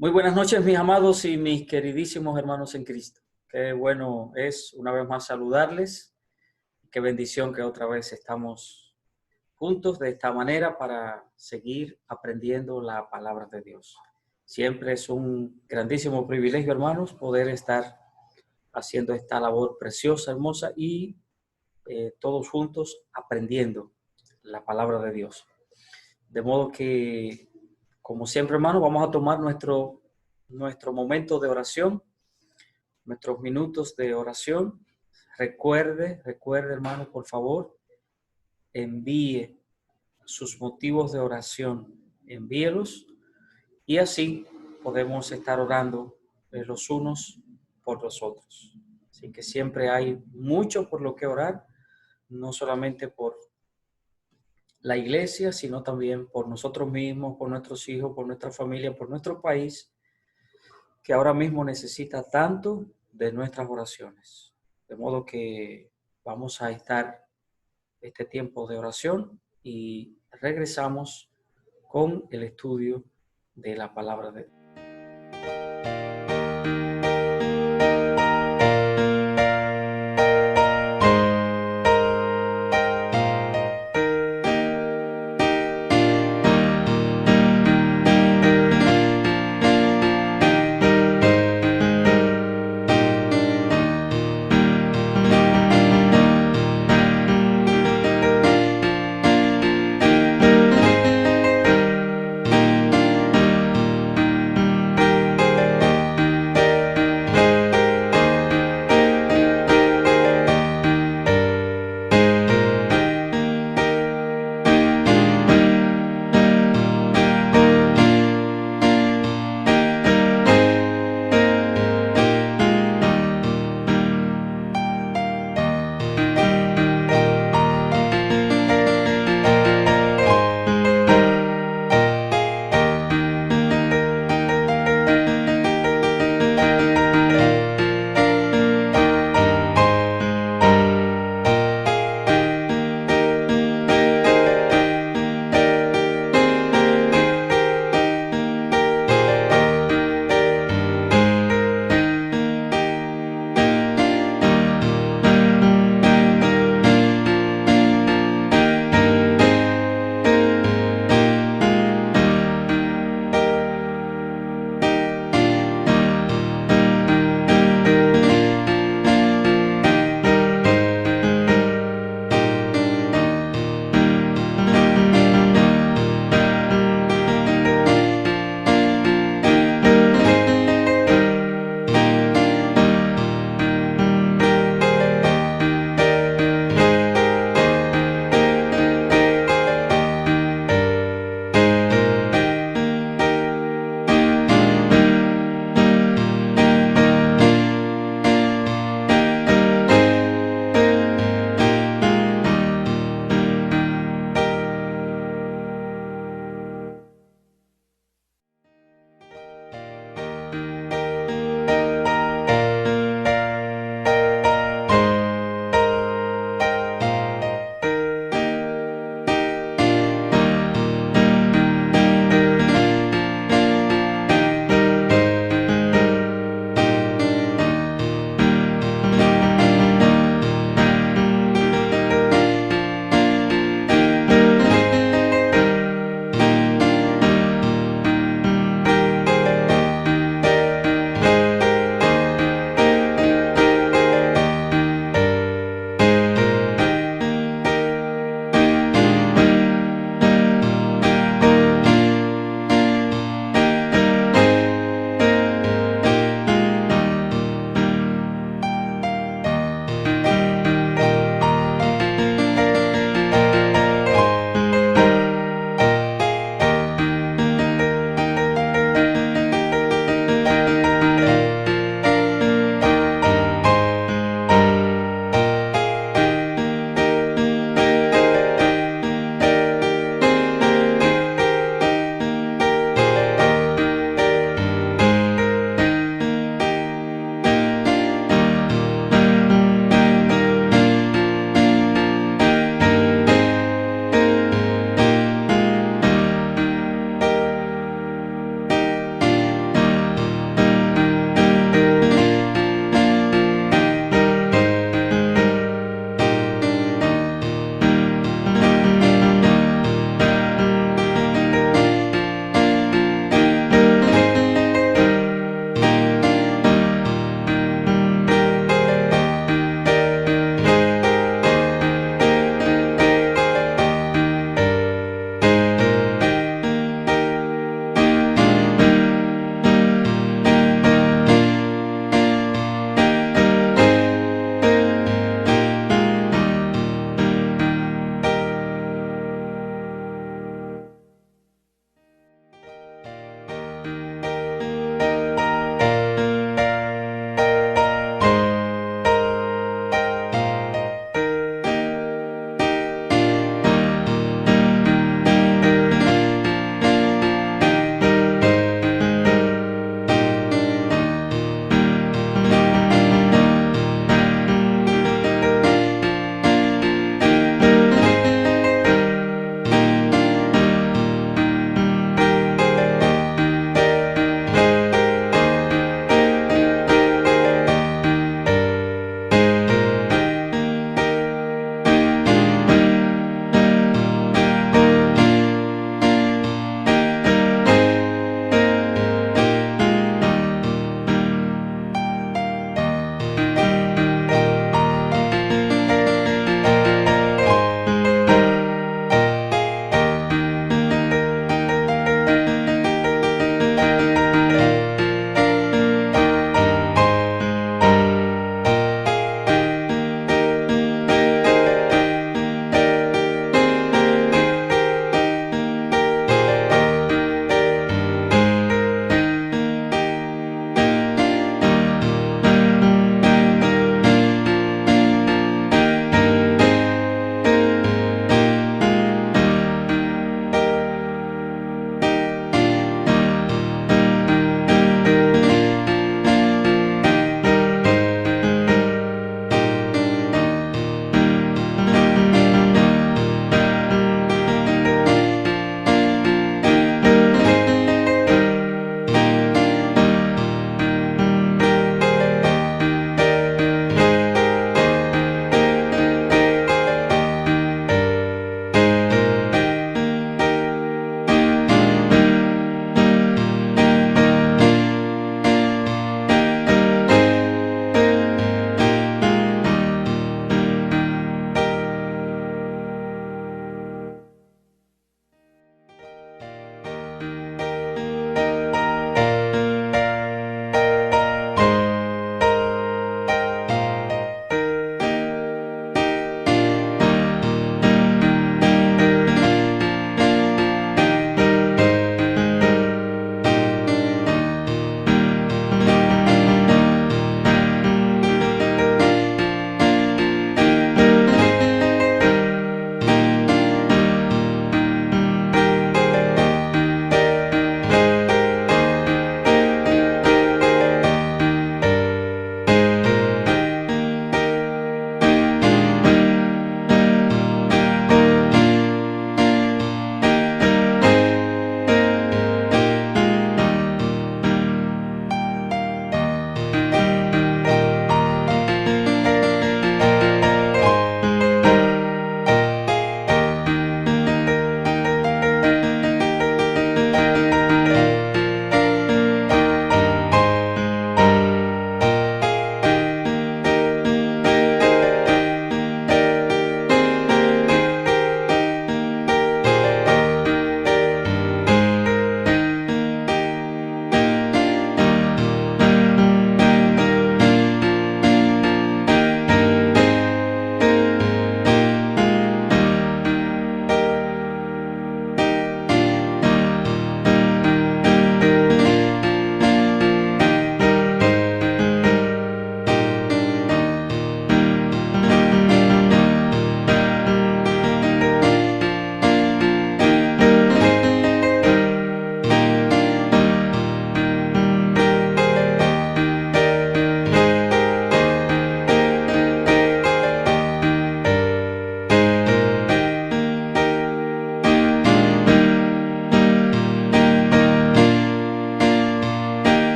Muy buenas noches, mis amados y mis queridísimos hermanos en Cristo. Qué bueno es una vez más saludarles. Qué bendición que otra vez estamos juntos de esta manera para seguir aprendiendo la palabra de Dios. Siempre es un grandísimo privilegio, hermanos, poder estar haciendo esta labor preciosa, hermosa y todos juntos aprendiendo la palabra de Dios. De modo que, como siempre, hermanos, vamos a tomar nuestro momento de oración, nuestros minutos de oración. Recuerde, hermano, por favor, envíe sus motivos de oración, envíelos y así podemos estar orando los unos por los otros. Así que siempre hay mucho por lo que orar, no solamente por la iglesia, sino también por nosotros mismos, por nuestros hijos, por nuestra familia, por nuestro país, que ahora mismo necesita tanto de nuestras oraciones. De modo que vamos a estar este tiempo de oración y regresamos con el estudio de la palabra de Dios.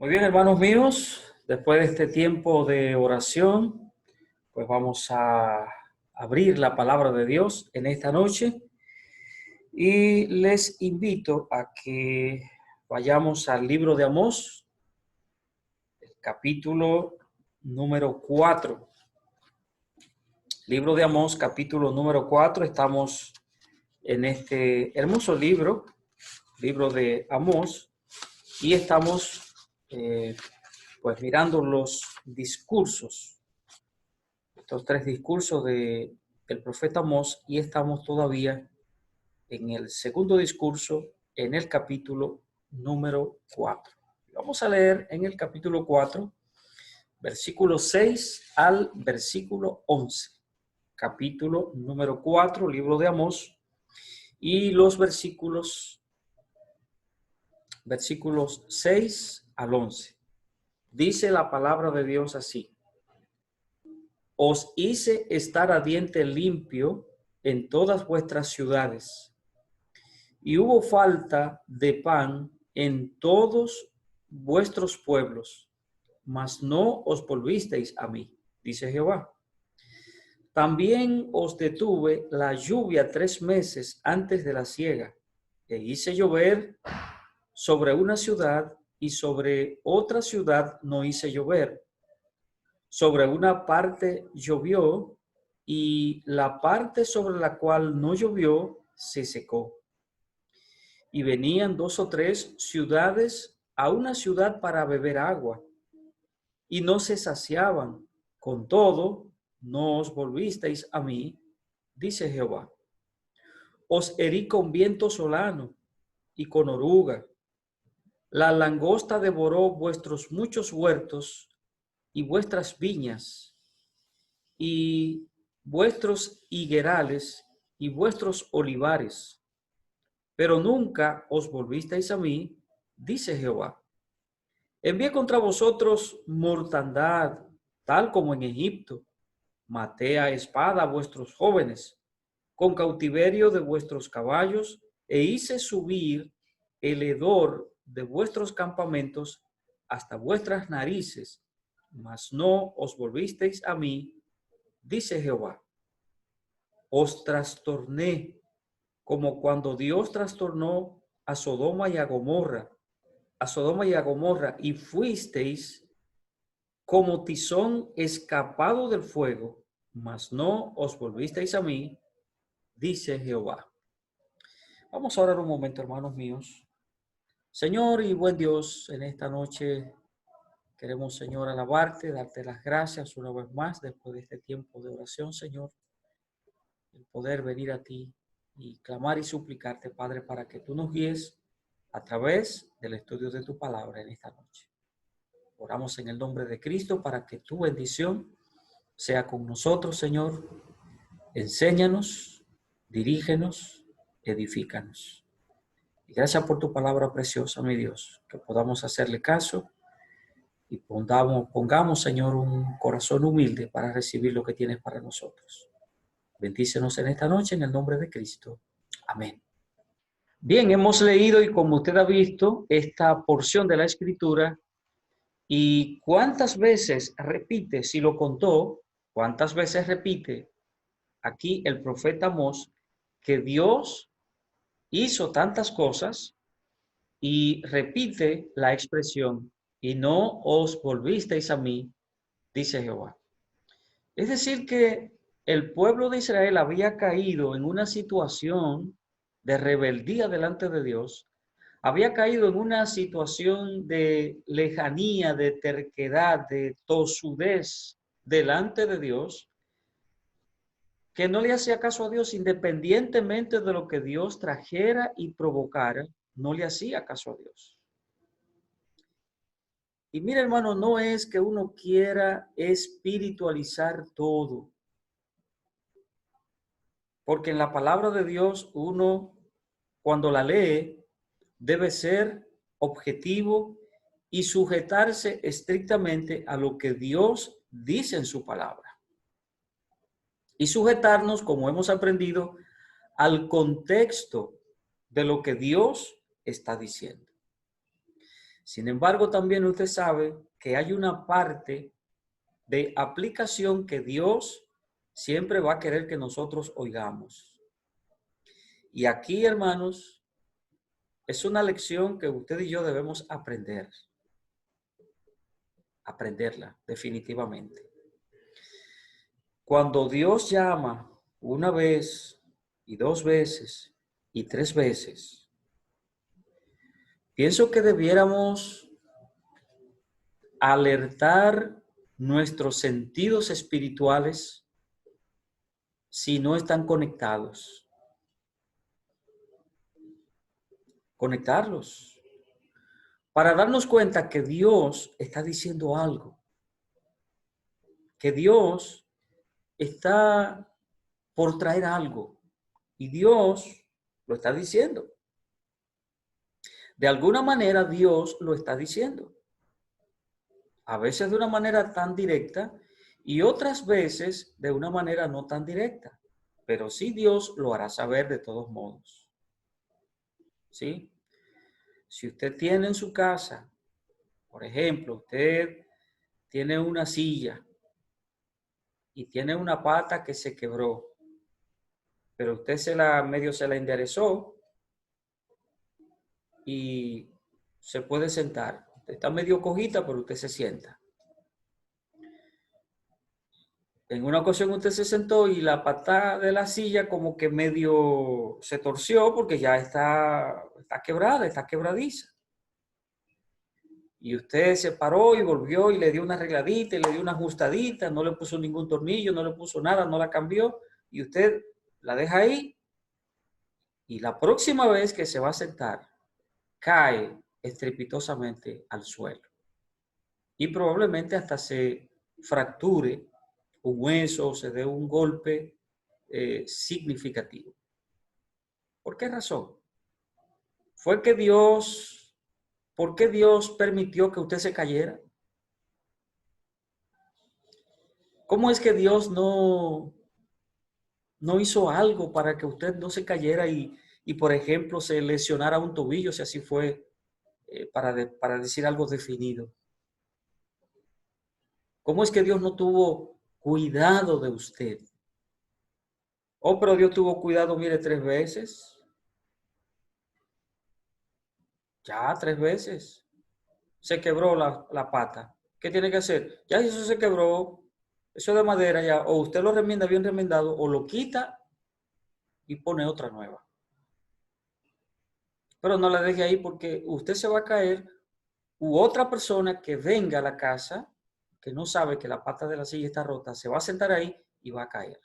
Muy bien, hermanos míos, después de este tiempo de oración, pues vamos a abrir la palabra de Dios en esta noche y les invito a que vayamos al libro de Amós, el capítulo número 4. Libro de Amós, capítulo número 4. Estamos en este hermoso libro de Amós, y estamos pues mirando los discursos, estos 3 discursos del profeta Amós, y estamos todavía en el segundo discurso, en el capítulo número 4. Vamos a leer en el capítulo 4, versículo 6 al versículo 11. Capítulo número 4, libro de Amós, y los versículos 6 al 11. Dice la palabra de Dios así: Os hice estar a diente limpio en todas vuestras ciudades, y hubo falta de pan en todos vuestros pueblos, mas no os volvisteis a mí, dice Jehová. También os detuve la lluvia 3 meses antes de la siega, e hice llover sobre una ciudad, y sobre otra ciudad no hice llover. Sobre una parte llovió, y la parte sobre la cual no llovió se secó. Y venían 2 o 3 ciudades a una ciudad para beber agua, y no se saciaban. Con todo, no os volvisteis a mí, dice Jehová. Os herí con viento solano y con oruga. La langosta devoró vuestros muchos huertos y vuestras viñas, y vuestros higuerales y vuestros olivares. Pero nunca os volvisteis a mí, dice Jehová. Envié contra vosotros mortandad, tal como en Egipto. Maté a espada a vuestros jóvenes, con cautiverio de vuestros caballos, e hice subir el hedor de vuestros campamentos hasta vuestras narices, mas no os volvisteis a mí, dice Jehová. Os trastorné como cuando Dios trastornó a Sodoma y a Gomorra, y fuisteis como tizón escapado del fuego, mas no os volvisteis a mí, dice Jehová. Vamos a orar un momento, hermanos míos. Señor y buen Dios, en esta noche queremos, Señor, alabarte, darte las gracias una vez más después de este tiempo de oración, Señor, el poder venir a ti y clamar y suplicarte, Padre, para que tú nos guíes a través del estudio de tu palabra en esta noche. Oramos en el nombre de Cristo para que tu bendición sea con nosotros, Señor. Enséñanos, dirígenos, edifícanos. Y gracias por tu palabra preciosa, mi Dios, que podamos hacerle caso y pongamos, Señor, un corazón humilde para recibir lo que tienes para nosotros. Bendícenos en esta noche en el nombre de Cristo. Amén. Bien, hemos leído, y como usted ha visto, esta porción de la Escritura. ¿Y cuántas veces repite, si lo contó, cuántas veces repite aquí el profeta Amós que Dios hizo tantas cosas, y repite la expresión, y no os volvisteis a mí, dice Jehová? Es decir, que el pueblo de Israel había caído en una situación de rebeldía delante de Dios, había caído en una situación de lejanía, de terquedad, de tosudez delante de Dios, que no le hacía caso a Dios independientemente de lo que Dios trajera y provocara, no le hacía caso a Dios. Y mira, hermano, no es que uno quiera espiritualizar todo, porque en la palabra de Dios uno, cuando la lee, debe ser objetivo y sujetarse estrictamente a lo que Dios dice en su palabra. Y sujetarnos, como hemos aprendido, al contexto de lo que Dios está diciendo. Sin embargo, también usted sabe que hay una parte de aplicación que Dios siempre va a querer que nosotros oigamos. Y aquí, hermanos, es una lección que usted y yo debemos aprender. Aprenderla, definitivamente. Cuando Dios llama una vez y dos veces y tres veces, pienso que debiéramos alertar nuestros sentidos espirituales si no están conectados. Conectarlos para darnos cuenta que Dios está diciendo algo, que Dios está por traer algo y Dios lo está diciendo. De alguna manera Dios lo está diciendo. A veces de una manera tan directa y otras veces de una manera no tan directa. Pero sí Dios lo hará saber de todos modos. ¿Sí? Si usted tiene en su casa, por ejemplo, usted tiene una silla y tiene una pata que se quebró, pero usted medio se la enderezó y se puede sentar. Está medio cojita, pero usted se sienta. En una ocasión usted se sentó y la pata de la silla como que medio se torció porque ya está quebrada, está quebradiza. Y usted se paró y volvió y le dio una arregladita y le dio una ajustadita, no le puso ningún tornillo, no le puso nada, no la cambió. Y usted la deja ahí y la próxima vez que se va a sentar, cae estrepitosamente al suelo. Y probablemente hasta se fracture un hueso, se dé un golpe significativo. ¿Por qué razón? ¿Fue que por qué Dios permitió que usted se cayera? ¿Cómo es que Dios no hizo algo para que usted no se cayera y por ejemplo, se lesionara un tobillo, si así fue, para decir algo definido? ¿Cómo es que Dios no tuvo cuidado de usted? Oh, pero Dios tuvo cuidado, mire, 3 veces. Ya, 3 veces. Se quebró la pata. ¿Qué tiene que hacer? Ya eso se quebró, eso de madera ya, o usted lo remienda bien remendado, o lo quita y pone otra nueva. Pero no la deje ahí porque usted se va a caer, u otra persona que venga a la casa, que no sabe que la pata de la silla está rota, se va a sentar ahí y va a caer.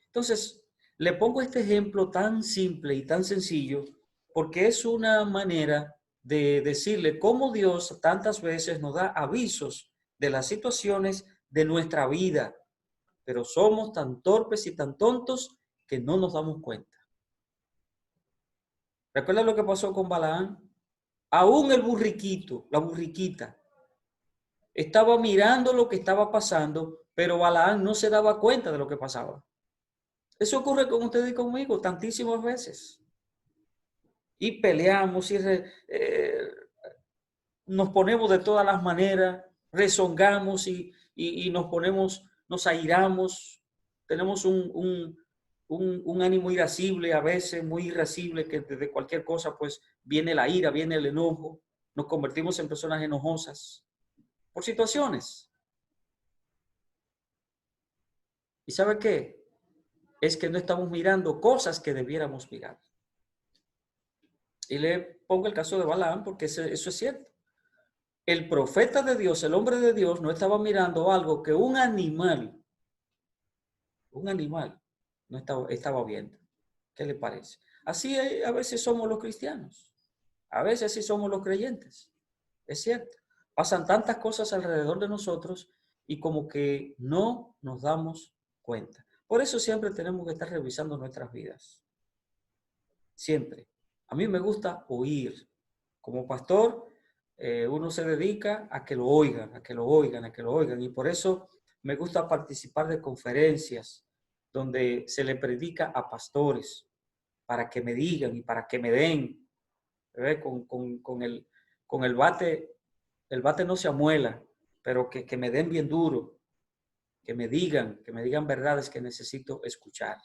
Entonces, le pongo este ejemplo tan simple y tan sencillo porque es una manera de decirle cómo Dios tantas veces nos da avisos de las situaciones de nuestra vida, pero somos tan torpes y tan tontos que no nos damos cuenta. ¿Recuerda lo que pasó con Balaán? Aún el burriquito, la burriquita, estaba mirando lo que estaba pasando, pero Balaán no se daba cuenta de lo que pasaba. Eso ocurre con usted y conmigo tantísimas veces. Y peleamos y nos ponemos de todas las maneras, rezongamos y nos airamos, tenemos un ánimo irascible, a veces muy irascible, que desde cualquier cosa pues viene la ira, viene el enojo, nos convertimos en personas enojosas por situaciones. ¿Y sabe qué? Es que no estamos mirando cosas que debiéramos mirar. Y le pongo el caso de Balaam porque eso es cierto. El profeta de Dios, el hombre de Dios, no estaba mirando algo que un animal no estaba viendo. ¿Qué le parece? Así a veces somos los cristianos. A veces así somos los creyentes. Es cierto. Pasan tantas cosas alrededor de nosotros y como que no nos damos cuenta. Por eso siempre tenemos que estar revisando nuestras vidas. Siempre. A mí me gusta oír. Como pastor, uno se dedica a que lo oigan, a que lo oigan, a que lo oigan. Y por eso me gusta participar de conferencias donde se le predica a pastores para que me digan y para que me den ¿ve? Con el bate no se amuela, pero que me den bien duro, que me digan verdades que necesito escuchar.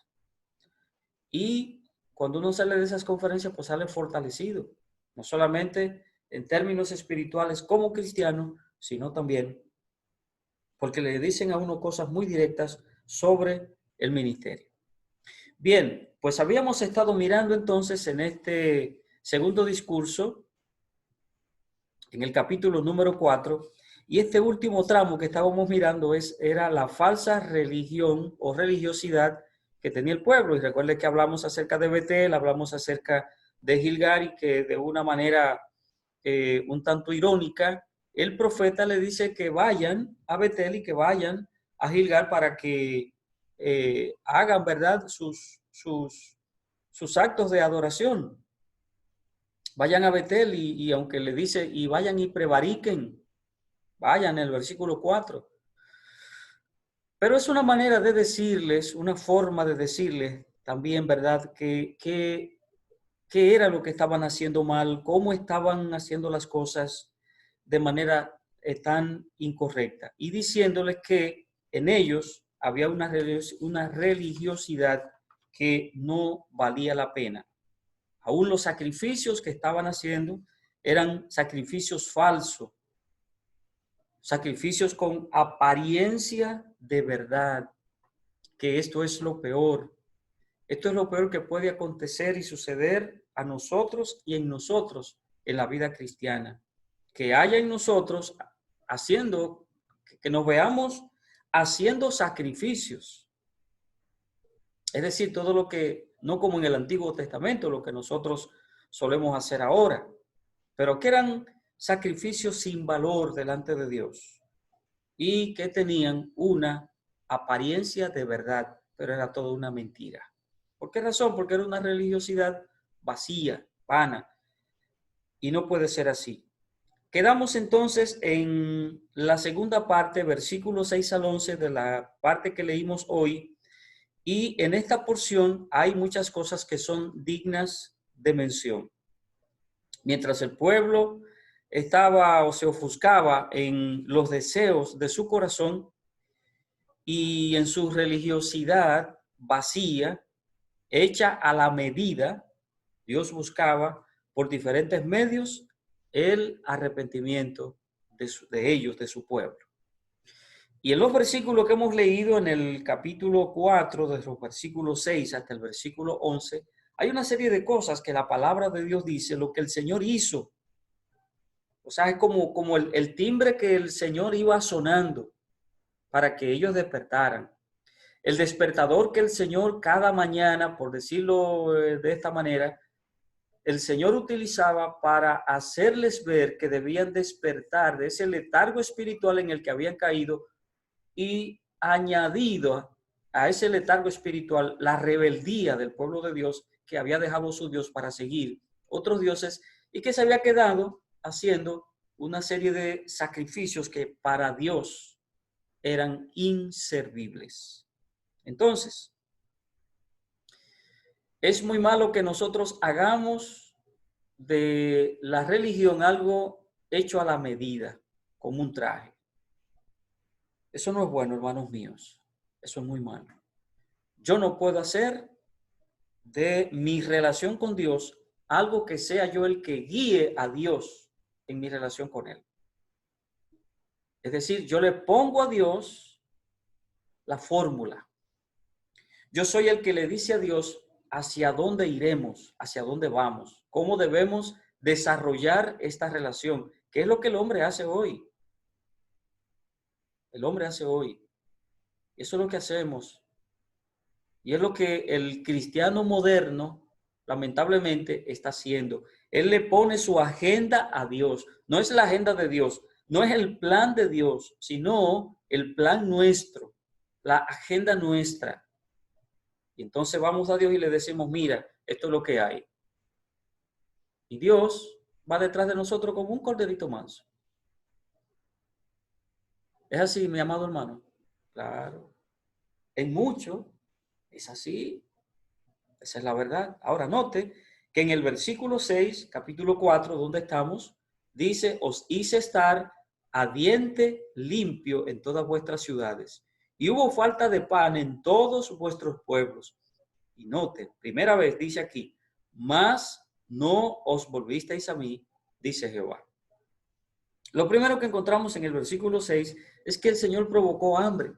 Y cuando uno sale de esas conferencias, pues sale fortalecido, no solamente en términos espirituales como cristiano, sino también porque le dicen a uno cosas muy directas sobre el ministerio. Bien, pues habíamos estado mirando entonces en este segundo discurso, en el capítulo número 4, y este último tramo que estábamos mirando era la falsa religión o religiosidad que tenía el pueblo. Y recuerde que hablamos acerca de Betel, hablamos acerca de Gilgal, y que de una manera un tanto irónica, el profeta le dice que vayan a Betel y que vayan a Gilgal para que hagan, ¿verdad?, sus actos de adoración. Vayan a Betel y aunque le dice, y vayan y prevariquen, vayan en el versículo 4. Pero es una manera de decirles, una forma de decirles también, ¿verdad?, que era lo que estaban haciendo mal, cómo estaban haciendo las cosas de manera tan incorrecta. Y diciéndoles que en ellos había una religiosidad que no valía la pena. Aún los sacrificios que estaban haciendo eran sacrificios falsos, sacrificios con apariencia de verdad, que esto es lo peor. Esto es lo peor que puede acontecer y suceder a nosotros y en nosotros en la vida cristiana. Que haya en nosotros haciendo, que nos veamos haciendo sacrificios. Es decir, todo lo que, no como en el Antiguo Testamento, lo que nosotros solemos hacer ahora, pero que eran sacrificios sin valor delante de Dios y que tenían una apariencia de verdad, pero era toda una mentira. ¿Por qué razón? Porque era una religiosidad vacía, vana, y no puede ser así. Quedamos entonces en la segunda parte, versículos 6 al 11 de la parte que leímos hoy, y en esta porción hay muchas cosas que son dignas de mención. Mientras el pueblo estaba o se ofuscaba en los deseos de su corazón y en su religiosidad vacía, hecha a la medida, Dios buscaba por diferentes medios el arrepentimiento de ellos, de su pueblo. Y en los versículos que hemos leído en el capítulo 4, desde los versículos 6 hasta el versículo 11, hay una serie de cosas que la palabra de Dios dice, lo que el Señor hizo. O sea, es como el timbre que el Señor iba sonando para que ellos despertaran. El despertador que el Señor cada mañana, por decirlo de esta manera, el Señor utilizaba para hacerles ver que debían despertar de ese letargo espiritual en el que habían caído, y añadido a ese letargo espiritual la rebeldía del pueblo de Dios que había dejado su Dios para seguir otros dioses y que se había quedado haciendo una serie de sacrificios que para Dios eran inservibles. Entonces, es muy malo que nosotros hagamos de la religión algo hecho a la medida, como un traje. Eso no es bueno, hermanos míos. Eso es muy malo. Yo no puedo hacer de mi relación con Dios algo que sea yo el que guíe a Dios en mi relación con Él. Es decir, yo le pongo a Dios la fórmula. Yo soy el que le dice a Dios hacia dónde iremos, hacia dónde vamos, cómo debemos desarrollar esta relación, que es lo que el hombre hace hoy. El hombre hace hoy. Eso es lo que hacemos. Y es lo que el cristiano moderno, lamentablemente, está haciendo. Él le pone su agenda a Dios. No es la agenda de Dios, no es el plan de Dios, sino el plan nuestro, la agenda nuestra. Y entonces vamos a Dios y le decimos, mira, esto es lo que hay. Y Dios va detrás de nosotros como un corderito manso. ¿Es así, mi amado hermano? Claro. En mucho es así. Esa es la verdad. Ahora note que en el versículo 6, capítulo 4, donde estamos, dice, os hice estar a diente limpio en todas vuestras ciudades, y hubo falta de pan en todos vuestros pueblos. Y note, primera vez dice aquí, mas no os volvisteis a mí, dice Jehová. Lo primero que encontramos en el versículo 6 es que el Señor provocó hambre.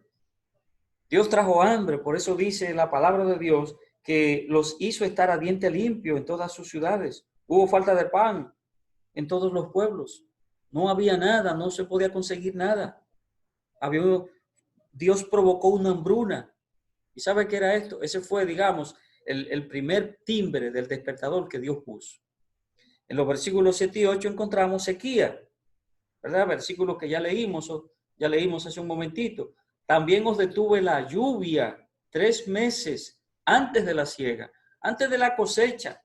Dios trajo hambre, por eso dice la palabra de Dios que los hizo estar a diente limpio en todas sus ciudades. Hubo falta de pan en todos los pueblos. No había nada, no se podía conseguir nada. Dios provocó una hambruna. ¿Y sabe qué era esto? Ese fue, digamos, el primer timbre del despertador que Dios puso. En los versículos 7 y 8 encontramos sequía, ¿verdad? Versículos que ya leímos hace un momentito. También os detuve la lluvia 3 meses antes de la siega, antes de la cosecha.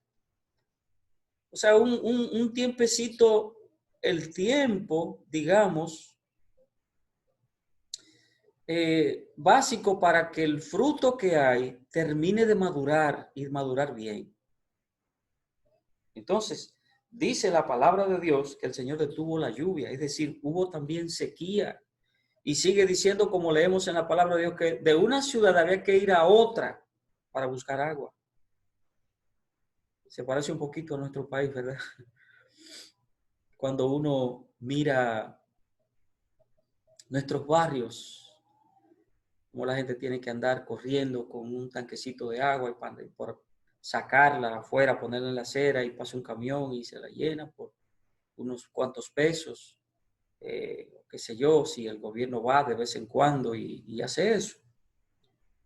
O sea, un tiempecito, el tiempo, digamos, básico para que el fruto que hay termine de madurar y madurar bien. Entonces, dice la palabra de Dios que el Señor detuvo la lluvia, es decir, hubo también sequía. Y sigue diciendo, como leemos en la palabra de Dios, que de una ciudad había que ir a otra para buscar agua. Se parece un poquito a nuestro país, ¿verdad? Cuando uno mira nuestros barrios, como la gente tiene que andar corriendo con un tanquecito de agua y por sacarla afuera, ponerla en la acera y pasa un camión y se la llena por unos cuantos pesos, qué sé yo, si el gobierno va de vez en cuando y hace eso.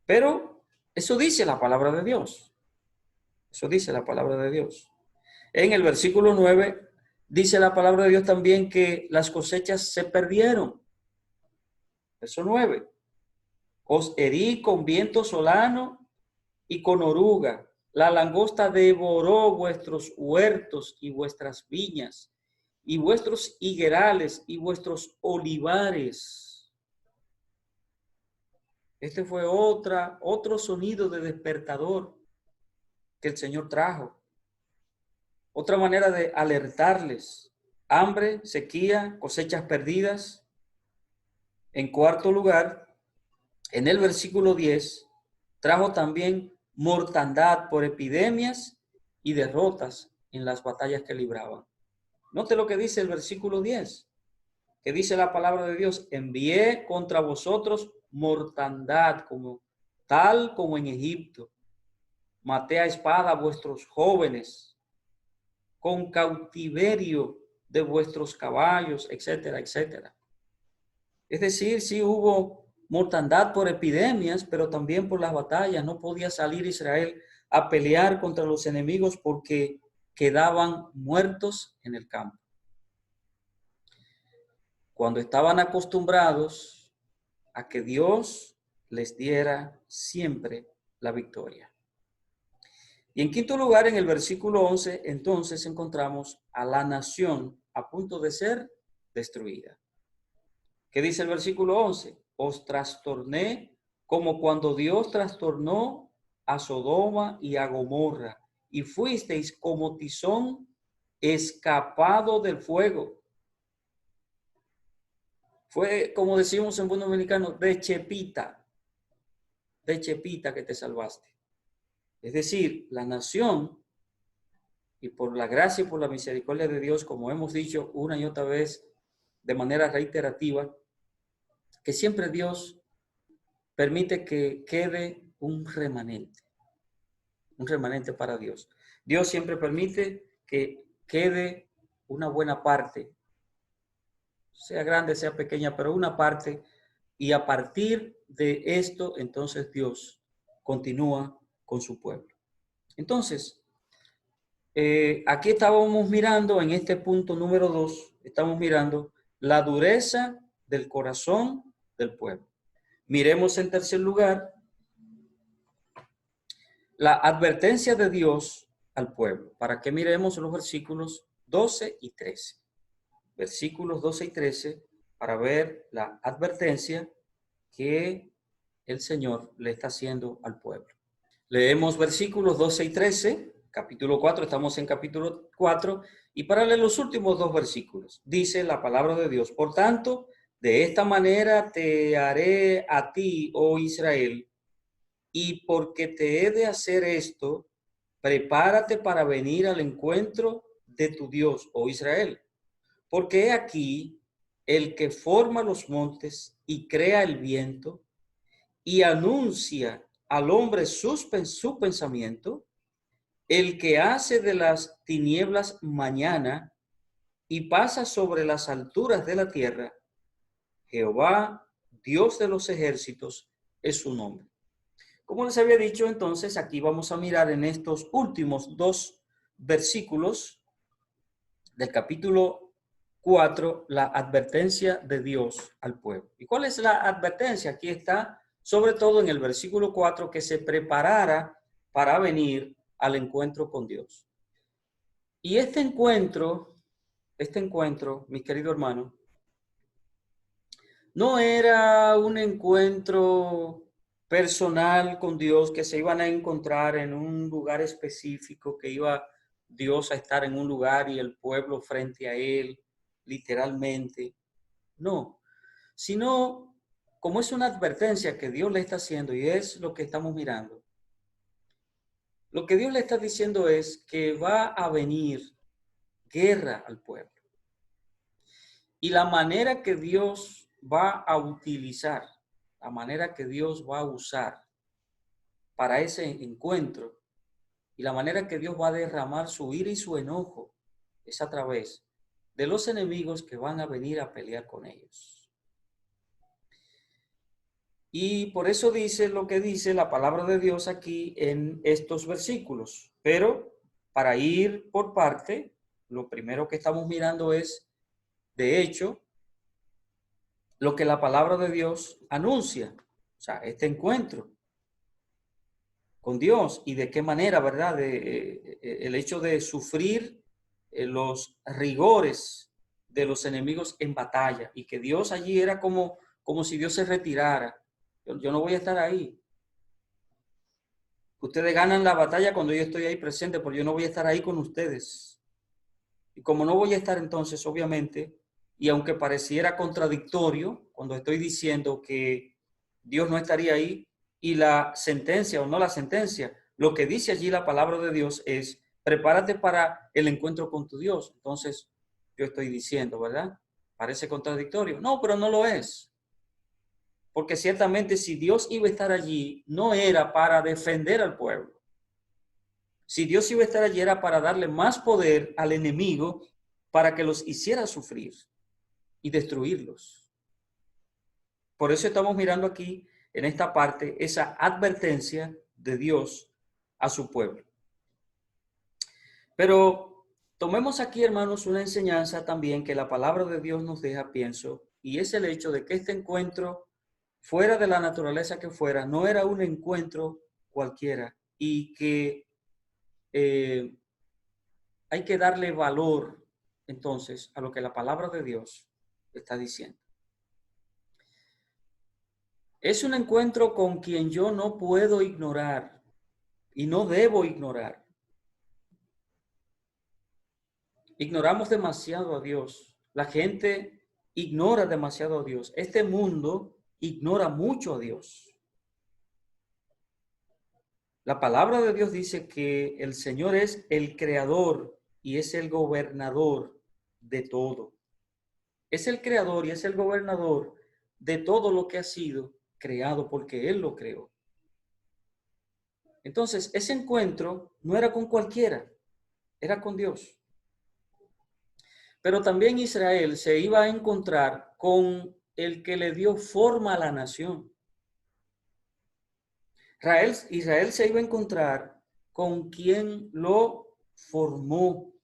Pero eso dice la palabra de Dios. Eso dice la palabra de Dios. En el versículo 9 dice la palabra de Dios también que las cosechas se perdieron. Verso 9. Os herí con viento solano y con oruga. La langosta devoró vuestros huertos y vuestras viñas, y vuestros higuerales y vuestros olivares. Este fue otro sonido de despertador que el Señor trajo. Otra manera de alertarles. Hambre, sequía, cosechas perdidas. En cuarto lugar, en el versículo 10, trajo también mortandad por epidemias y derrotas en las batallas que libraban. Note lo que dice el versículo 10, que dice la palabra de Dios, envié contra vosotros mortandad tal como en Egipto. Maté a espada a vuestros jóvenes, con cautiverio de vuestros caballos, etcétera, etcétera. Es decir, sí hubo mortandad por epidemias, pero también por las batallas. No podía salir Israel a pelear contra los enemigos porque quedaban muertos en el campo. Cuando estaban acostumbrados a que Dios les diera siempre la victoria. Y en quinto lugar, en el versículo 11, entonces encontramos a la nación a punto de ser destruida. ¿Qué dice el versículo 11? Os trastorné como cuando Dios trastornó a Sodoma y a Gomorra, y fuisteis como tizón escapado del fuego. Fue, como decimos en buen dominicano, de chepita que te salvaste. Es decir, la nación, y por la gracia y por la misericordia de Dios, como hemos dicho una y otra vez de manera reiterativa, que siempre Dios permite que quede un remanente para Dios. Dios siempre permite que quede una buena parte, sea grande, sea pequeña, pero una parte, y a partir de esto, entonces Dios continúa con su pueblo. Entonces, aquí estábamos mirando, en este punto número 2, estamos mirando la dureza del corazón del pueblo. Miremos en tercer lugar la advertencia de Dios al pueblo, para que miremos los versículos 12 y 13. Versículos 12 y 13, para ver la advertencia que el Señor le está haciendo al pueblo. Leemos versículos 12 y 13, capítulo 4, estamos en capítulo 4, y para leer los últimos dos versículos, dice la palabra de Dios: por tanto, de esta manera te haré a ti, oh Israel, y porque te he de hacer esto, prepárate para venir al encuentro de tu Dios, oh Israel. Porque he aquí el que forma los montes y crea el viento y anuncia al hombre su pensamiento, el que hace de las tinieblas mañana y pasa sobre las alturas de la tierra, Jehová, Dios de los ejércitos, es su nombre. Como les había dicho, entonces aquí vamos a mirar en estos últimos dos versículos del capítulo 4 la advertencia de Dios al pueblo. ¿Y cuál es la advertencia? Aquí está, sobre todo en el versículo 4, que se preparara para venir al encuentro con Dios. Y este encuentro, mis queridos hermanos, no era un encuentro personal con Dios, que se iban a encontrar en un lugar específico, que iba Dios a estar en un lugar y el pueblo frente a él, literalmente. No, sino como es una advertencia que Dios le está haciendo, y es lo que estamos mirando. Lo que Dios le está diciendo es que va a venir guerra al pueblo. Y la manera que Dios va a utilizar, la manera que Dios va a usar para ese encuentro, y la manera que Dios va a derramar su ira y su enojo, es a través de los enemigos que van a venir a pelear con ellos. Y por eso dice lo que dice la palabra de Dios aquí en estos versículos. Pero para ir por parte, lo primero que estamos mirando es, de hecho, lo que la palabra de Dios anuncia. O sea, este encuentro con Dios y de qué manera, ¿verdad? El hecho de sufrir los rigores de los enemigos en batalla, y que Dios allí era como si Dios se retirara. Yo no voy a estar ahí. Ustedes ganan la batalla cuando yo estoy ahí presente, porque yo no voy a estar ahí con ustedes. Y como no voy a estar, entonces, obviamente, y aunque pareciera contradictorio cuando estoy diciendo que Dios no estaría ahí, y la sentencia o no la sentencia, lo que dice allí la palabra de Dios es: prepárate para el encuentro con tu Dios. Entonces, yo estoy diciendo, ¿verdad? Parece contradictorio. No, pero no lo es. Porque ciertamente si Dios iba a estar allí, no era para defender al pueblo. Si Dios iba a estar allí, era para darle más poder al enemigo, para que los hiciera sufrir y destruirlos. Por eso estamos mirando aquí, en esta parte, esa advertencia de Dios a su pueblo. Pero tomemos aquí, hermanos, una enseñanza también que la palabra de Dios nos deja, pienso, y es el hecho de que este encuentro, fuera de la naturaleza que fuera, no era un encuentro cualquiera, y que hay que darle valor entonces a lo que la palabra de Dios está diciendo. Es un encuentro con quien yo no puedo ignorar y no debo ignorar. Ignoramos demasiado a Dios. La gente ignora demasiado a Dios. Este mundo ignora mucho a Dios. La palabra de Dios dice que el Señor es el creador y es el gobernador de todo. Es el creador y es el gobernador de todo lo que ha sido creado, porque Él lo creó. Entonces, ese encuentro no era con cualquiera, era con Dios. Pero también Israel se iba a encontrar con el que le dio forma a la nación. Israel se iba a encontrar con quien lo formó.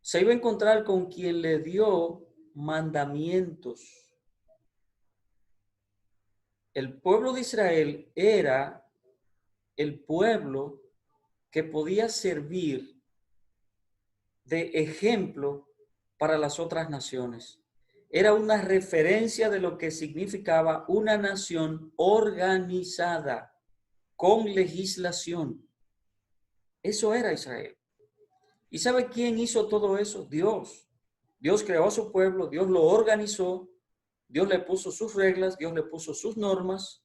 Se iba a encontrar con quien le dio mandamientos. El pueblo de Israel era el pueblo que podía servir de ejemplo para las otras naciones. Era una referencia de lo que significaba una nación organizada, con legislación. Eso era Israel. ¿Y sabe quién hizo todo eso? Dios. Dios creó a su pueblo, Dios lo organizó, Dios le puso sus reglas, Dios le puso sus normas,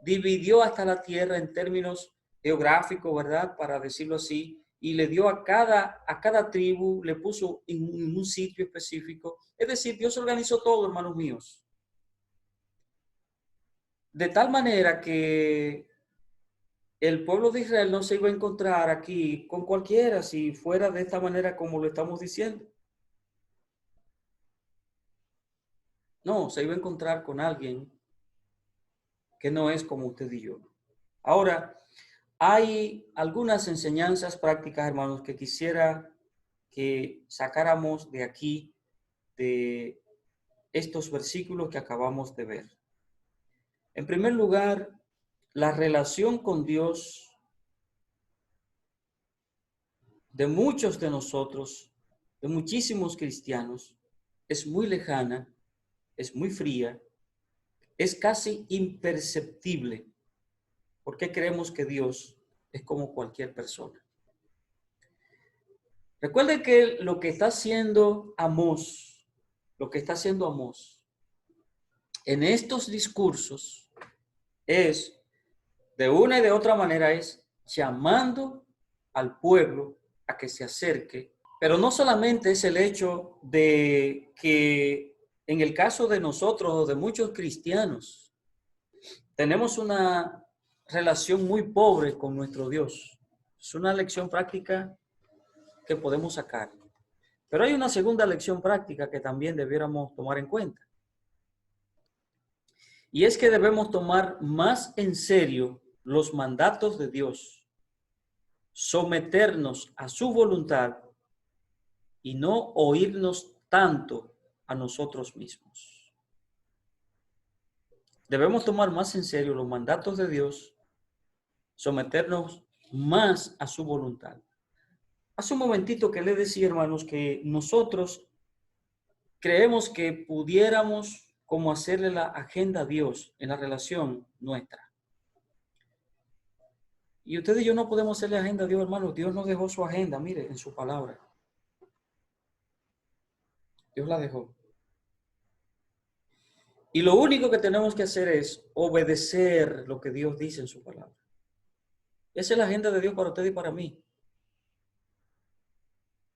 dividió hasta la tierra en términos geográficos, ¿verdad? Para decirlo así, y le dio a cada tribu, le puso en un sitio específico. Es decir, Dios organizó todo, hermanos míos. De tal manera que el pueblo de Israel no se iba a encontrar aquí con cualquiera si fuera de esta manera como lo estamos diciendo. No, se iba a encontrar con alguien que no es como usted y yo. Ahora, hay algunas enseñanzas prácticas, hermanos, que quisiera que sacáramos de aquí, de estos versículos que acabamos de ver. En primer lugar, la relación con Dios de muchos de nosotros, de muchísimos cristianos, es muy lejana, es muy fría, es casi imperceptible, porque creemos que Dios es como cualquier persona. Recuerden que lo que está haciendo Amós, en estos discursos es, de una y de otra manera, es llamando al pueblo a que se acerque. Pero no solamente es el hecho de que en el caso de nosotros o de muchos cristianos, tenemos una relación muy pobre con nuestro Dios. Es una lección práctica que podemos sacar. Pero hay una segunda lección práctica que también debiéramos tomar en cuenta. Y es que debemos tomar más en serio los mandatos de Dios, someternos a su voluntad y no oírnos tanto a nosotros mismos. Debemos tomar más en serio los mandatos de Dios, someternos más a su voluntad. Hace un momentito que le decía, hermanos, que nosotros creemos que pudiéramos como hacerle la agenda a Dios en la relación nuestra. Y usted y yo no podemos hacerle agenda a Dios, hermanos. Dios nos dejó su agenda, mire, en su palabra. Dios la dejó. Y lo único que tenemos que hacer es obedecer lo que Dios dice en su palabra. Esa es la agenda de Dios para usted y para mí.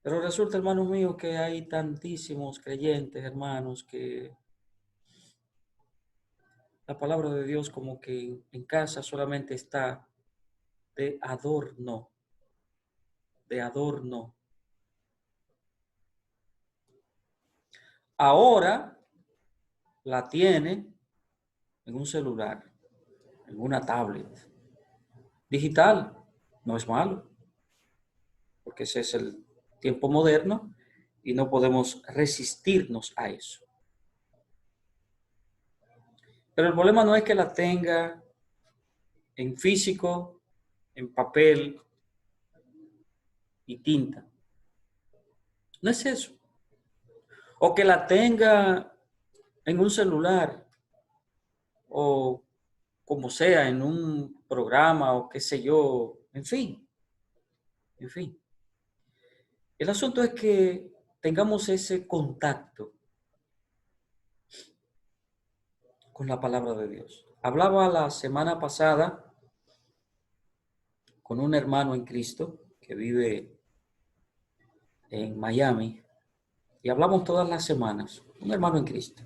Pero resulta, hermanos míos, que hay tantísimos creyentes, hermanos, que la palabra de Dios como que en casa solamente está de adorno, de adorno. Ahora la tiene en un celular, en una tablet. Digital, no es malo, porque ese es el tiempo moderno y no podemos resistirnos a eso. Pero el problema no es que la tenga en físico, en papel y tinta. No es eso. O que la tenga en un celular o como sea, en un programa o qué sé yo, en fin. El asunto es que tengamos ese contacto con la palabra de Dios. Hablaba la semana pasada con un hermano en Cristo que vive en Miami y hablamos todas las semanas, un hermano en Cristo.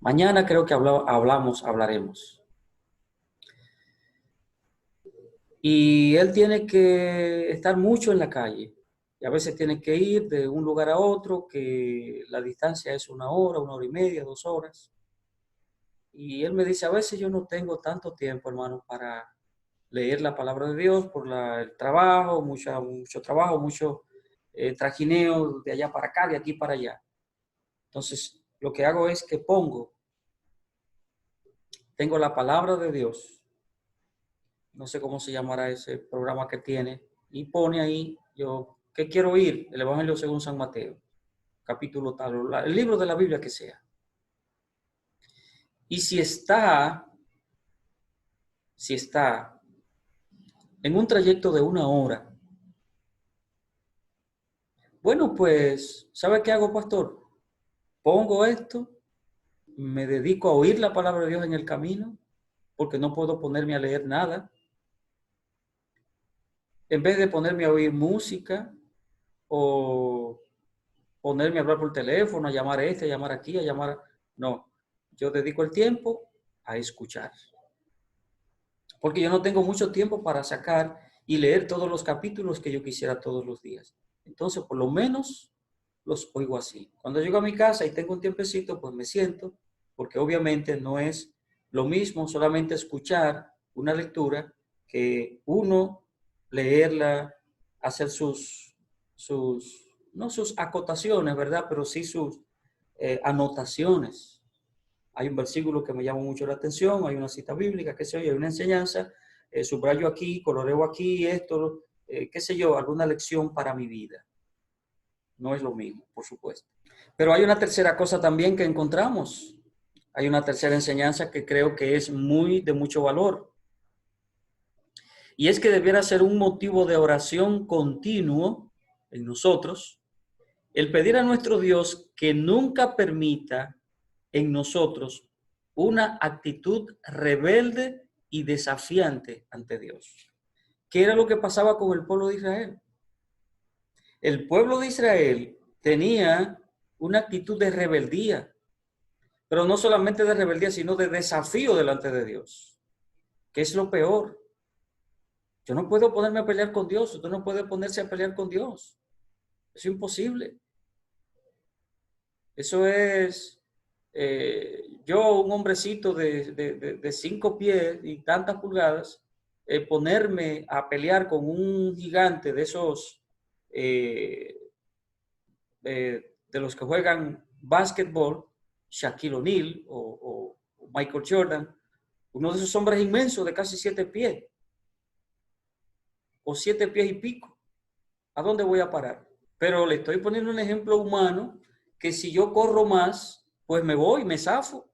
Mañana creo que hablaremos. Y él tiene que estar mucho en la calle y a veces tiene que ir de un lugar a otro, que la distancia es 1 hora y media, 2 horas. Y él me dice, a veces yo no tengo tanto tiempo, hermano, para leer la palabra de Dios por el trabajo, mucho trabajo, mucho trajineo de allá para acá, de aquí para allá. Entonces, lo que hago es que tengo la palabra de Dios, no sé cómo se llamará ese programa que tiene, y pone ahí, ¿qué quiero oír? El Evangelio según San Mateo, capítulo tal, el libro de la Biblia que sea. Y si está en un trayecto de 1 hora. Bueno, pues, ¿sabe qué hago, pastor? Pongo esto, me dedico a oír la palabra de Dios en el camino, porque no puedo ponerme a leer nada. En vez de ponerme a oír música o ponerme a hablar por teléfono, a llamar a este, a llamar aquí, a llamar... No, yo dedico el tiempo a escuchar. Porque yo no tengo mucho tiempo para sacar y leer todos los capítulos que yo quisiera todos los días. Entonces, por lo menos los oigo así. Cuando llego a mi casa y tengo un tiempecito, pues me siento, porque obviamente no es lo mismo solamente escuchar una lectura que uno leerla, hacer no sus acotaciones, ¿verdad? Pero sí sus anotaciones. Hay un versículo que me llama mucho la atención, hay una cita bíblica, qué sé yo, hay una enseñanza, subrayo aquí, coloreo aquí, esto, qué sé yo, alguna lección para mi vida. No es lo mismo, por supuesto. Pero hay una tercera cosa también que encontramos. Hay una tercera enseñanza que creo que es de mucho valor. Y es que debiera ser un motivo de oración continuo en nosotros el pedir a nuestro Dios que nunca permita en nosotros una actitud rebelde y desafiante ante Dios. ¿Qué era lo que pasaba con el pueblo de Israel? El pueblo de Israel tenía una actitud de rebeldía, pero no solamente de rebeldía, sino de desafío delante de Dios, que es lo peor. Yo no puedo ponerme a pelear con Dios, usted no puede ponerse a pelear con Dios. Es imposible. Eso es, yo, un hombrecito de 5 pies y tantas pulgadas, ponerme a pelear con un gigante de esos, de los que juegan básquetbol, Shaquille O'Neal o Michael Jordan, uno de esos hombres inmensos de casi 7 pies, o 7 pies y pico. ¿A dónde voy a parar? Pero le estoy poniendo un ejemplo humano que si yo corro más, pues me voy, me zafo.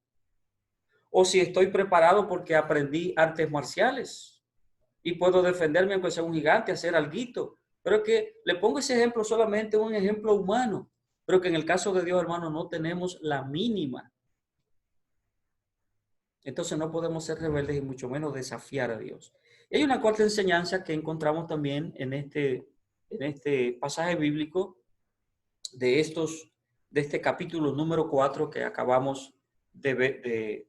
O si estoy preparado porque aprendí artes marciales y puedo defenderme aunque sea un gigante, hacer alguito. Pero es que le pongo ese ejemplo solamente un ejemplo humano, pero que en el caso de Dios, hermano, no tenemos la mínima. Entonces no podemos ser rebeldes y mucho menos desafiar a Dios. Y hay una cuarta enseñanza que encontramos también en este pasaje bíblico de este capítulo número 4 que acabamos de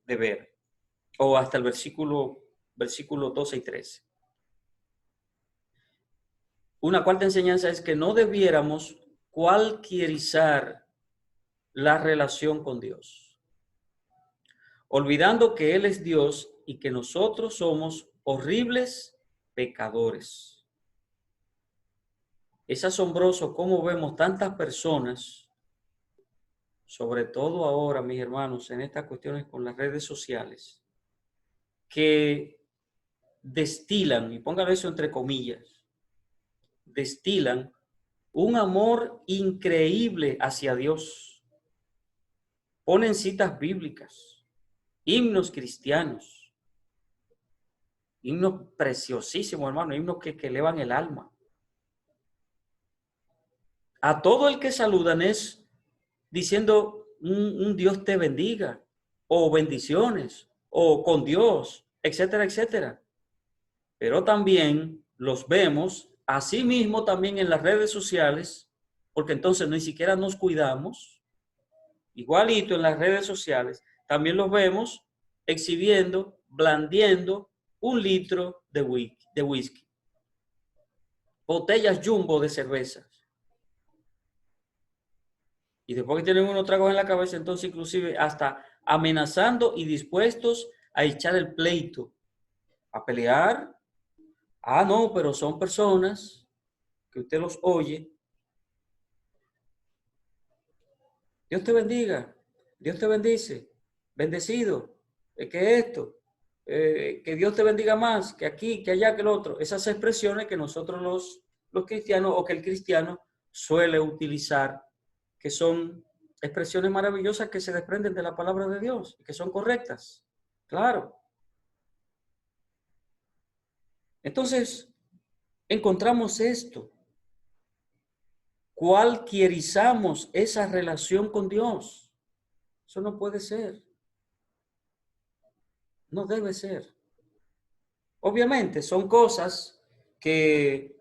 ver, o hasta el versículo 12 y 13. Una cuarta enseñanza es que no debiéramos cualquierizar la relación con Dios, olvidando que Él es Dios y que nosotros somos horribles pecadores. Es asombroso cómo vemos tantas personas, sobre todo ahora, mis hermanos, en estas cuestiones con las redes sociales, que destilan, y póngalo eso entre comillas, destilan un amor increíble hacia Dios. Ponen citas bíblicas, himnos cristianos, himnos preciosísimos, hermano, himnos que elevan el alma. A todo el que saludan es diciendo un Dios te bendiga, o bendiciones, o con Dios, etcétera, etcétera. Pero también los vemos, así mismo también en las redes sociales, porque entonces ni siquiera nos cuidamos, igualito en las redes sociales, también los vemos exhibiendo, blandiendo 1 litro de whisky, botellas jumbo de cerveza. Y después que tienen unos tragos en la cabeza, entonces inclusive hasta amenazando y dispuestos a echar el pleito, a pelear. Ah, no, pero son personas que usted los oye. Dios te bendiga, Dios te bendice, bendecido, que esto, que Dios te bendiga más, que aquí, que allá, que el otro. Esas expresiones que nosotros los cristianos o que el cristiano suele utilizar, que son expresiones maravillosas que se desprenden de la palabra de Dios y que son correctas. Claro. Entonces, encontramos esto. Cualquierizamos esa relación con Dios. Eso no puede ser. No debe ser. Obviamente son cosas que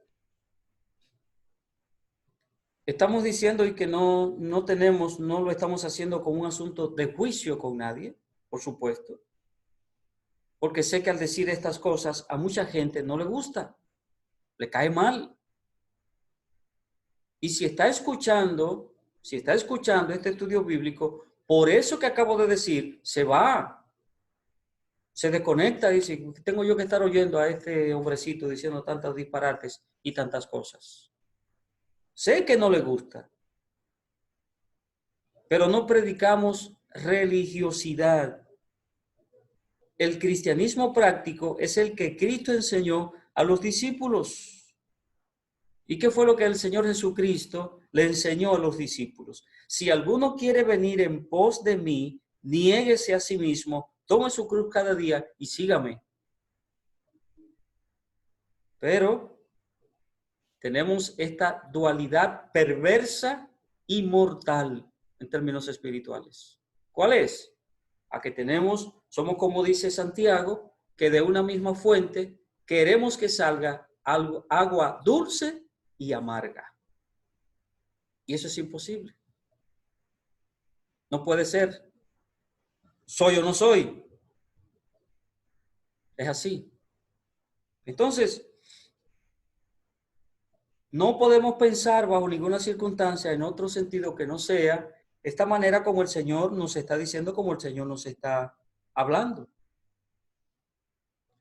estamos diciendo y que no lo estamos haciendo con un asunto de juicio con nadie, por supuesto. Porque sé que al decir estas cosas a mucha gente no le gusta, le cae mal. Y si está escuchando este estudio bíblico, por eso que acabo de decir, se va, se desconecta y dice, tengo yo que estar oyendo a este hombrecito diciendo tantos disparates y tantas cosas. Sé que no le gusta, pero no predicamos religiosidad. El cristianismo práctico es el que Cristo enseñó a los discípulos. ¿Y qué fue lo que el Señor Jesucristo le enseñó a los discípulos? Si alguno quiere venir en pos de mí, niéguese a sí mismo, tome su cruz cada día y sígame. Pero tenemos esta dualidad perversa y mortal en términos espirituales. ¿Cuál es? A que somos como dice Santiago, que de una misma fuente queremos que salga agua dulce y amarga. Y eso es imposible. No puede ser. ¿Soy o no soy? Es así. Entonces, no podemos pensar bajo ninguna circunstancia en otro sentido que no sea esta manera como el Señor nos está diciendo, como el Señor nos está hablando.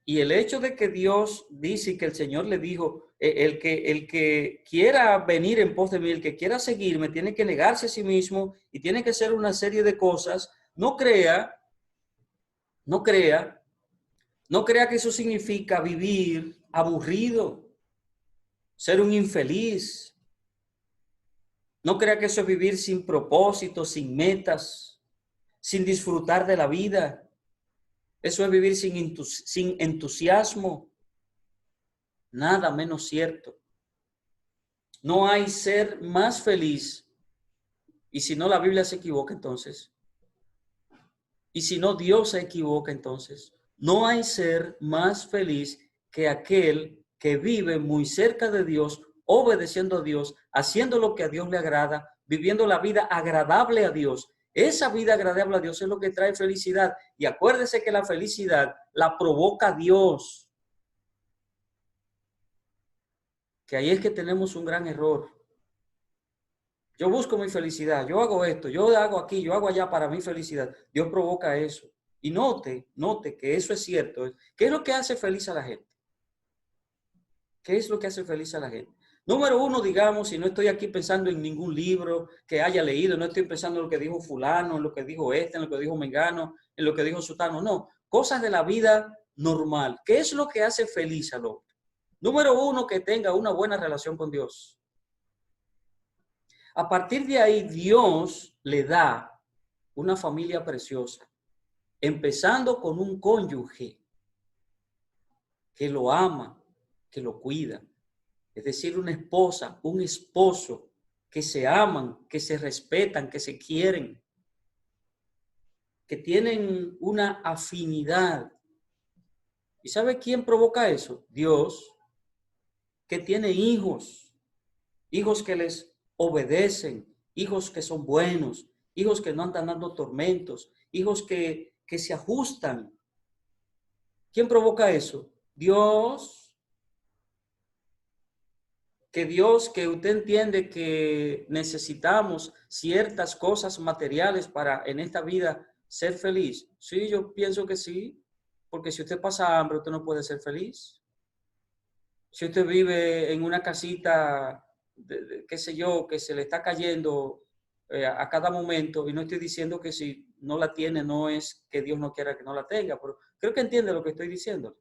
Y el hecho de que Dios dice y que el Señor le dijo, el que quiera venir en pos de mí, el que quiera seguirme, tiene que negarse a sí mismo y tiene que hacer una serie de cosas. No crea que eso significa vivir aburrido, ser un infeliz. No crea que eso es vivir sin propósito, sin metas, sin disfrutar de la vida. Eso es vivir sin entusiasmo. Nada menos cierto. No hay ser más feliz. Y si no, la Biblia se equivoca entonces. Y si no, Dios se equivoca entonces. No hay ser más feliz que aquel que vive muy cerca de Dios, obedeciendo a Dios, haciendo lo que a Dios le agrada, viviendo la vida agradable a Dios. Esa vida agradable a Dios es lo que trae felicidad. Y acuérdese que la felicidad la provoca Dios. Que ahí es que tenemos un gran error. Yo busco mi felicidad, yo hago esto, yo hago aquí, yo hago allá para mi felicidad. Dios provoca eso. Y note que eso es cierto. ¿Qué es lo que hace feliz a la gente? ¿Qué es lo que hace feliz a la gente? Número uno, digamos, y no estoy aquí pensando en ningún libro que haya leído, no estoy pensando en lo que dijo fulano, en lo que dijo en lo que dijo mengano, en lo que dijo sutano, no. Cosas de la vida normal. ¿Qué es lo que hace feliz al hombre? Número uno, que tenga una buena relación con Dios. A partir de ahí, Dios le da una familia preciosa, empezando con un cónyuge que lo ama, que lo cuida. Es decir, una esposa, un esposo que se aman, que se respetan, que se quieren, que tienen una afinidad. ¿Y sabe quién provoca eso? Dios, que tiene hijos que les obedecen, hijos que son buenos, hijos que no andan dando tormentos, hijos que se ajustan. ¿Quién provoca eso? Dios. Que usted entiende que necesitamos ciertas cosas materiales para en esta vida ser feliz. Sí, yo pienso que sí, porque si usted pasa hambre, usted no puede ser feliz. Si usted vive en una casita, qué sé yo, que se le está cayendo a cada momento, y no estoy diciendo que si no la tiene, no es que Dios no quiera que no la tenga, pero creo que entiende lo que estoy diciendo,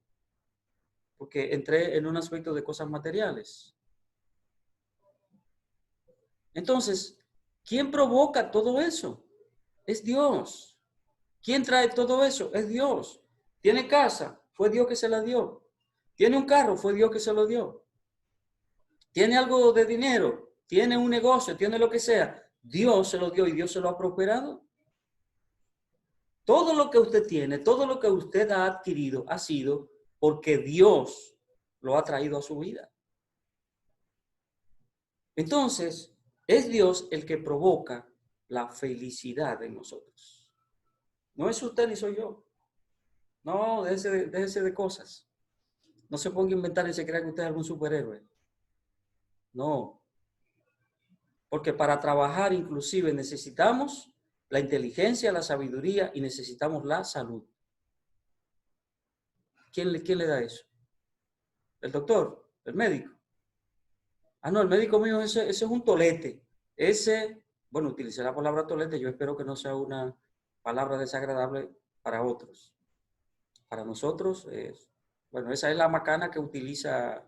porque entré en un aspecto de cosas materiales. Entonces, ¿quién provoca todo eso? Es Dios. ¿Quién trae todo eso? Es Dios. ¿Tiene casa? Fue Dios que se la dio. ¿Tiene un carro? Fue Dios que se lo dio. tiene algo de dinero, tiene un negocio, tiene lo que sea, Dios se lo dio y Dios se lo ha prosperado. Todo lo que usted tiene, todo lo que usted ha adquirido ha sido porque Dios lo ha traído a su vida. Entonces, es Dios el que provoca la felicidad en nosotros. No es usted ni soy yo. No, déjese de cosas. No se ponga a inventar y se crea que usted es algún superhéroe. No. Porque para trabajar inclusive necesitamos la inteligencia, la sabiduría y necesitamos la salud. ¿Quién le da eso? ¿El doctor? ¿El médico? Ah, no, el médico mío, ese es un tolete. Bueno, utilicé la palabra tolete, yo espero que no sea una palabra desagradable para otros. Para nosotros, bueno, esa es la macana que utiliza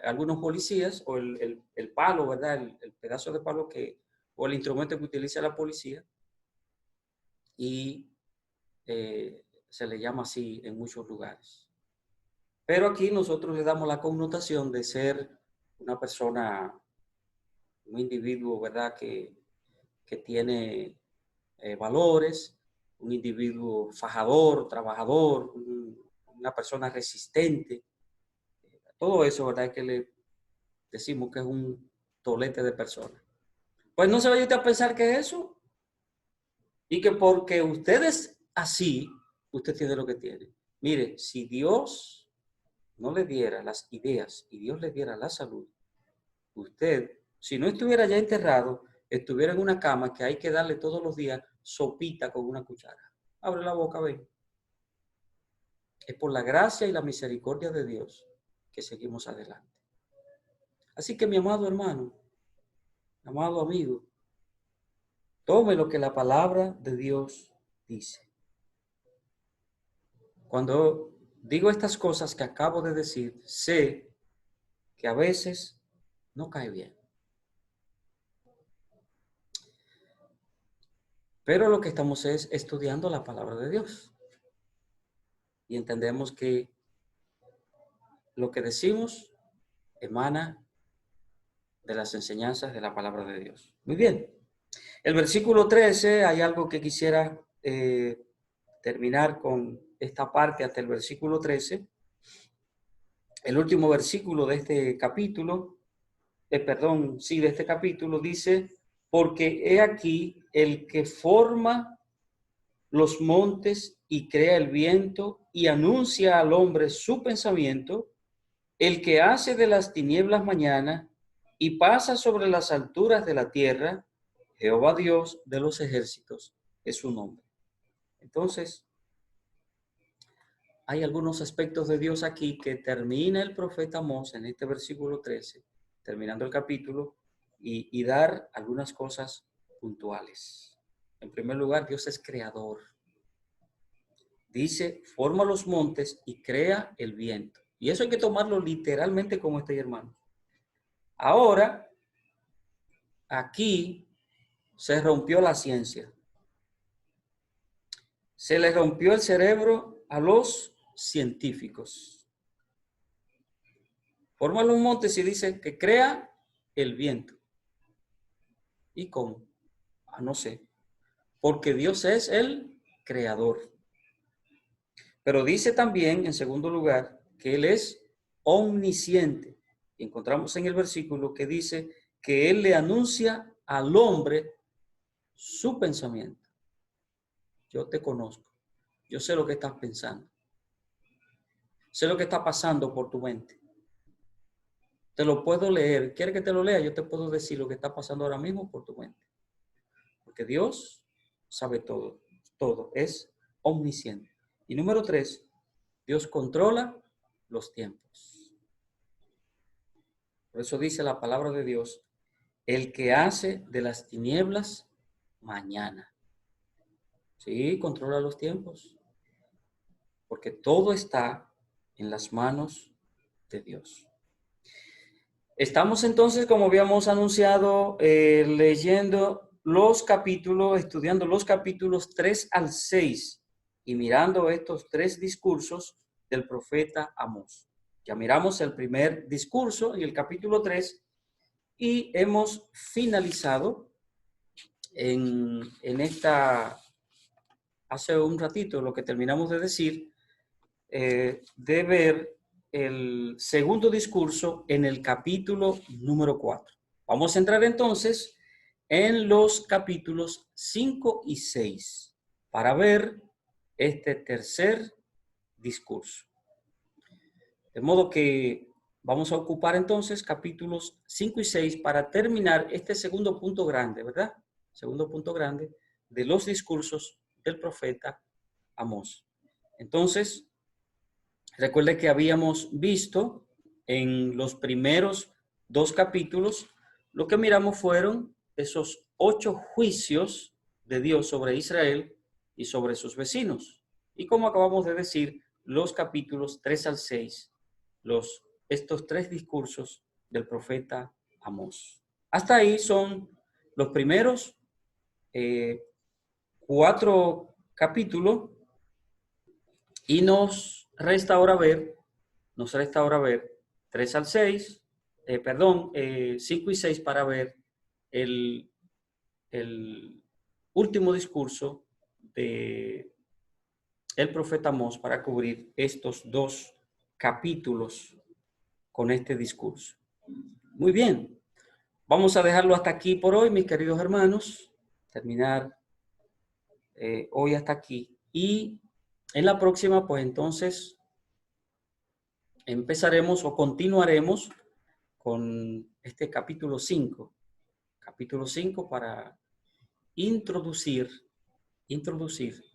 algunos policías, o el palo, ¿verdad? El pedazo de palo o el instrumento que utiliza la policía, y se le llama así en muchos lugares. Pero aquí nosotros le damos la connotación de ser una persona, un individuo, ¿verdad? Que tiene valores, un individuo fajador, trabajador, una persona resistente. Todo eso, ¿verdad? Que le decimos que es un tolete de persona. Pues no se vaya usted a pensar que es eso. Y que porque usted es así, usted tiene lo que tiene. Mire, si Dios no le diera las ideas y Dios le diera la salud, usted, si no estuviera ya enterrado, estuviera en una cama que hay que darle todos los días sopita con una cuchara. Abre la boca, ven. Es por la gracia y la misericordia de Dios que seguimos adelante. Así que mi amado hermano, amado amigo, tome lo que la palabra de Dios dice. Cuando digo estas cosas que acabo de decir, sé que a veces no cae bien. Pero lo que estamos es estudiando la palabra de Dios. Y entendemos que lo que decimos emana de las enseñanzas de la palabra de Dios. Muy bien. El versículo 13, hay algo que quisiera terminar con esta parte hasta el versículo 13. El último versículo de este capítulo, de este capítulo dice, porque he aquí el que forma los montes y crea el viento y anuncia al hombre su pensamiento, el que hace de las tinieblas mañana y pasa sobre las alturas de la tierra, Jehová Dios de los ejércitos es su nombre. Entonces, hay algunos aspectos de Dios aquí que termina el profeta Amós en este versículo 13, terminando el capítulo, y dar algunas cosas puntuales. En primer lugar, Dios es creador. Dice, forma los montes y crea el viento. Y eso hay que tomarlo literalmente como este hermano. Ahora, aquí se rompió la ciencia. Se le rompió el cerebro a los científicos. Forma los montes y dice que crea el viento. ¿Y cómo? No sé. Porque Dios es el creador. Pero dice también, en segundo lugar, que Él es omnisciente. Y encontramos en el versículo que dice que Él le anuncia al hombre su pensamiento. Yo te conozco. Yo sé lo que estás pensando. Sé lo que está pasando por tu mente. Te lo puedo leer. ¿Quieres que te lo lea? Yo te puedo decir lo que está pasando ahora mismo por tu mente. Porque Dios sabe todo. Todo. Es omnisciente. Y número 3, Dios controla los tiempos. Por eso dice la palabra de Dios, el que hace de las tinieblas mañana. Sí, controla los tiempos. Porque todo está en las manos de Dios. Estamos entonces, como habíamos anunciado, leyendo los capítulos, estudiando los capítulos 3 al 6 y mirando estos 3 discursos del profeta Amós. Ya miramos el primer discurso en el capítulo 3 y hemos finalizado en esta, hace un ratito, lo que terminamos de decir, de ver el segundo discurso en el capítulo número 4. Vamos a entrar entonces en los capítulos 5 y 6 para ver este tercer discurso. De modo que vamos a ocupar entonces capítulos 5 y 6 para terminar este segundo punto grande, ¿verdad? Segundo punto grande de los discursos del profeta Amós. Entonces, recuerde que habíamos visto en los primeros 2 capítulos, lo que miramos fueron esos 8 juicios de Dios sobre Israel y sobre sus vecinos. Y como acabamos de decir, los capítulos 3 al 6, estos 3 discursos del profeta Amós. Hasta ahí son los primeros 4 capítulos y nos resta ahora ver 3 al 6, 5 y 6 para ver el último discurso de el profeta Amós para cubrir estos 2 capítulos con este discurso. Muy bien, vamos a dejarlo hasta aquí por hoy, mis queridos hermanos, terminar hoy hasta aquí y en la próxima pues entonces empezaremos o continuaremos con este capítulo 5 para introducir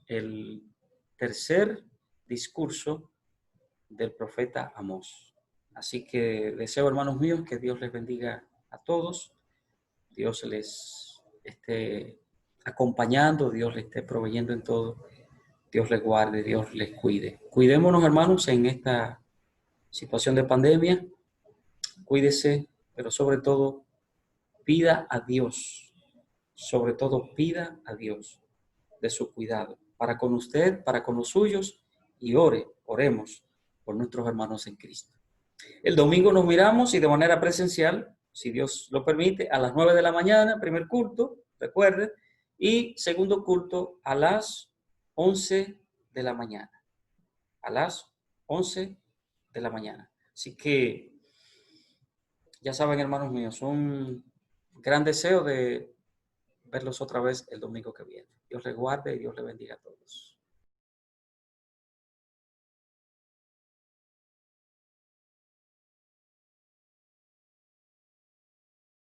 el tercer discurso del profeta Amós. Así que deseo, hermanos míos, que Dios les bendiga a todos, Dios les esté acompañando, Dios les esté proveyendo en todo, Dios les guarde, Dios les cuide. Cuidémonos, hermanos, en esta situación de pandemia, cuídese, pero sobre todo pida a Dios, de su cuidado, para con usted, para con los suyos, y oremos por nuestros hermanos en Cristo. El domingo nos miramos y de manera presencial, si Dios lo permite, a las 9 de la mañana, primer culto, recuerden, y segundo culto a las 11 de la mañana. A las 11 de la mañana. Así que, ya saben, hermanos míos, un gran deseo de verlos otra vez el domingo que viene. Dios les guarde y Dios les bendiga a todos.